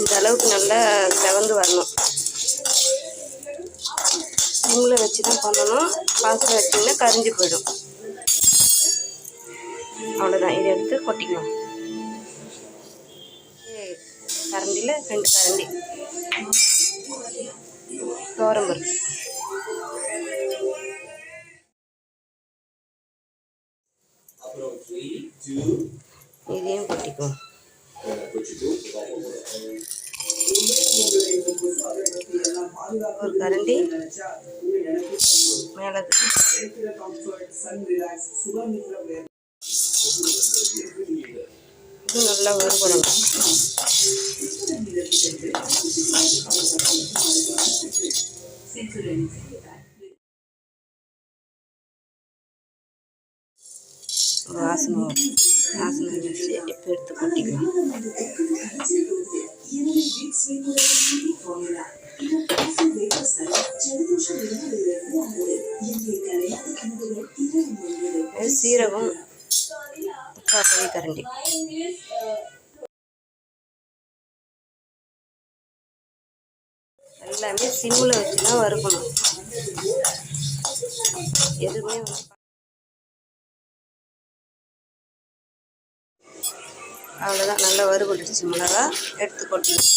இந்த அளவுக்கு நல்லா செவந்து வரணும். சிம்மில் வச்சு தான் பண்ணணும். ஃபாஸ்ட்டாக வச்சிங்கன்னா கரிஞ்சு போயிடும். அவ்வளோதான். இதை எடுத்து கொட்டிக்கலாம். கரண்டியில் 2 கரண்டி துவரம்பருப்பு. இதையும் கொட்டிக்குவோம். ஒரு கரண்டி மிளகு. இது நல்லா வறுபடணும். வாசனை வச்சு இப்போ எடுத்து கொட்டிக்கலாம். சீரகம் 3/4 கரண்டி. எல்லாமே சிம்மில் வச்சு தான் வறுக்கணும். எதுவுமே அவ்வளோதான். நல்லா வறுபட்டுருச்சு. மிளகா எடுத்து கொட்டணும்.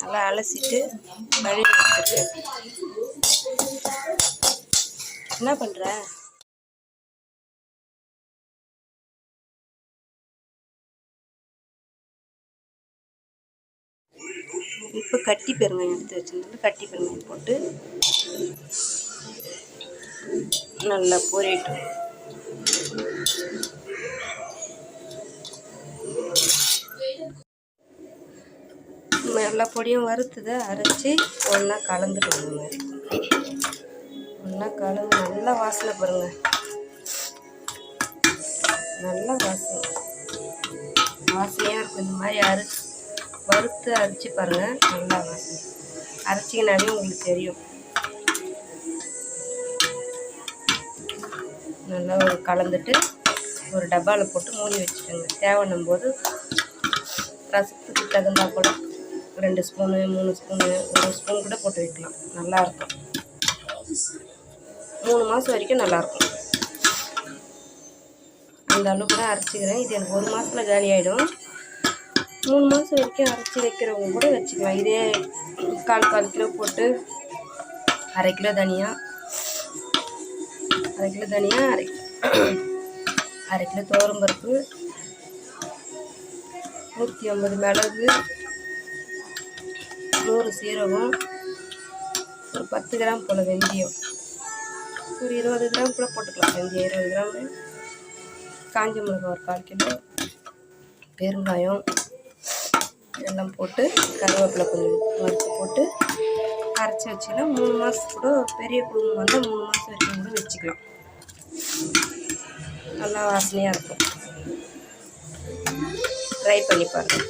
நல்லா அலசிட்டு கழுவி வச்சுட்டு என்ன பண்ணுற? இப்போ கட்டி பெருங்காயம் எடுத்து வச்சுருந்தோம். கட்டி பெருங்காயம் போட்டு நல்லா பொரியிட்டோம். எல்லா பொடியும் வறுத்ததை அரைச்சி ஒன்றா கலந்துடுவோம். இந்த மாதிரி ஒன்றா கலந்து நல்லா வாசனை பாருங்க. நல்லா வாசனையாக இருக்கும். இந்த மாதிரி வறுத்து அரைச்சி பாருங்கள். நல்லா வாசனை. அரைச்சிங்கனாவே உங்களுக்கு தெரியும். நல்லா கலந்துட்டு ஒரு டப்பாவில் போட்டு மூடி வச்சுக்கோங்க. தேவைன்னும் போது ரசத்துக்கு தகுந்தா கூட 2 ஸ்பூனு 3 ஸ்பூனு 1 ஸ்பூன் கூட போட்டு வைக்கலாம். நல்லாயிருக்கும். 3 மாதம் வரைக்கும் நல்லாயிருக்கும். அந்த அளவுக்கு தான் அரைச்சிக்கிறேன். இது எனக்கு 1 மாதத்தில் காலி ஆகிடும். 3 மாதம் வரைக்கும் அரைச்சி வைக்கிறவங்க கூட வச்சுக்கலாம். இதே 1/4 கிலோ போட்டு 1/2 கிலோ தனியா 1/2 கிலோ துவரம்பருப்பு, 150 மிளகு, 100 சீரகம், ஒரு 10 கிராம் போல் வெந்தயம், ஒரு 20 கிராம் கூட போட்டுக்கலாம். வெந்தயம் 20 கிராம், காஞ்ச மிளகாய் ஒரு 1/4 கிலோ, பெருங்காயம் எல்லாம் போட்டு கருவேப்பிலை கொஞ்சம் வறுத்து போட்டு அரைச்சி வச்சுக்கலாம். 3 மாதம் கூட பெரிய குடும்பம் வந்தால் 3 மாதம் வரைக்கும் கூட வச்சுக்கலாம். நல்லா வாசனையாக இருக்கும். ட்ரை பண்ணி பாருங்கள்.